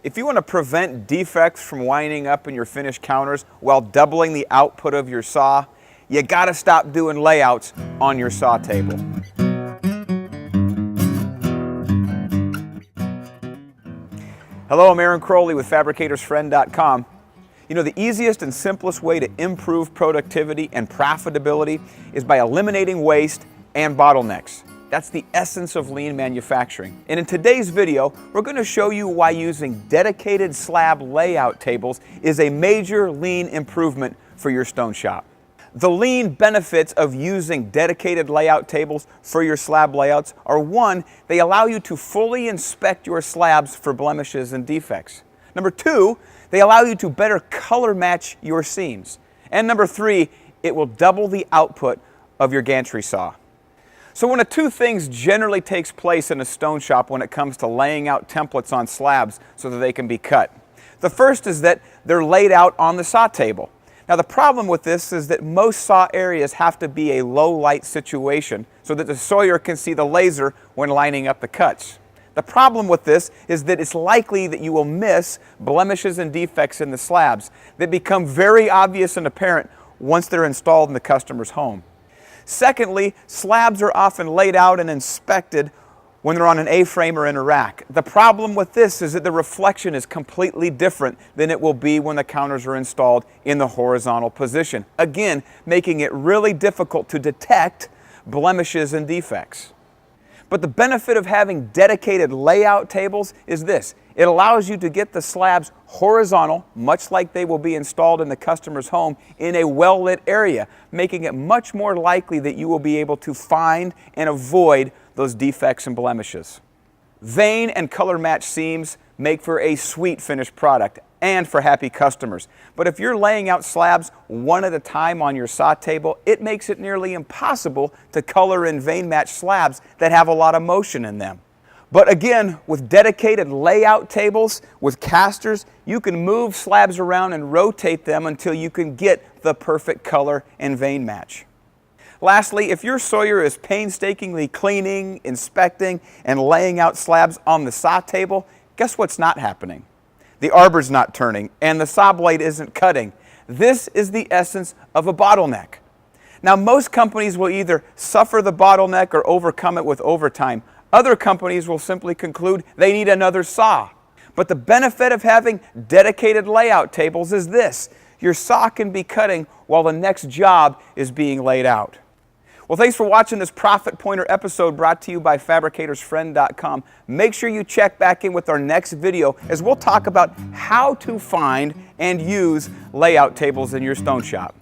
If you want to prevent defects from winding up in your finished counters while doubling the output of your saw, you gotta stop doing layouts on your saw table. Hello, I'm Aaron Crowley with Fabricatorsfriend.com. You know, the easiest and simplest way to improve productivity and profitability is by eliminating waste and bottlenecks. That's the essence of lean manufacturing. And in today's video, we're going to show you why using dedicated slab layout tables is a major lean improvement for your stone shop. The lean benefits of using dedicated layout tables for your slab layouts are: one, they allow you to fully inspect your slabs for blemishes and defects. Number two, they allow you to better color match your seams. And number three, it will double the output of your gantry saw. So one of two things generally takes place in a stone shop when it comes to laying out templates on slabs so that they can be cut. The first is that they're laid out on the saw table. Now the problem with this is that most saw areas have to be a low light situation so that the sawyer can see the laser when lining up the cuts. The problem with this is that it's likely that you will miss blemishes and defects in the slabs that become very obvious and apparent once they're installed in the customer's home. Secondly, slabs are often laid out and inspected when they're on an A-frame or in a rack. The problem with this is that the reflection is completely different than it will be when the counters are installed in the horizontal position, again, making it really difficult to detect blemishes and defects. But the benefit of having dedicated layout tables is this: it allows you to get the slabs horizontal, much like they will be installed in the customer's home, in a well-lit area, making it much more likely that you will be able to find and avoid those defects and blemishes. Vein and color match seams make for a sweet finished product and for happy customers. But if you're laying out slabs one at a time on your saw table, it makes it nearly impossible to color and vein match slabs that have a lot of motion in them. But again, with dedicated layout tables, with casters, you can move slabs around and rotate them until you can get the perfect color and vein match. Lastly, if your sawyer is painstakingly cleaning, inspecting, and laying out slabs on the saw table, guess what's not happening? The arbor's not turning, and the saw blade isn't cutting. This is the essence of a bottleneck. Now, most companies will either suffer the bottleneck or overcome it with overtime. Other companies will simply conclude they need another saw. But the benefit of having dedicated layout tables is this: your saw can be cutting while the next job is being laid out. Well, thanks for watching this Profit Pointer episode brought to you by Fabricatorsfriend.com. Make sure you check back in with our next video as we'll talk about how to find and use layout tables in your stone shop.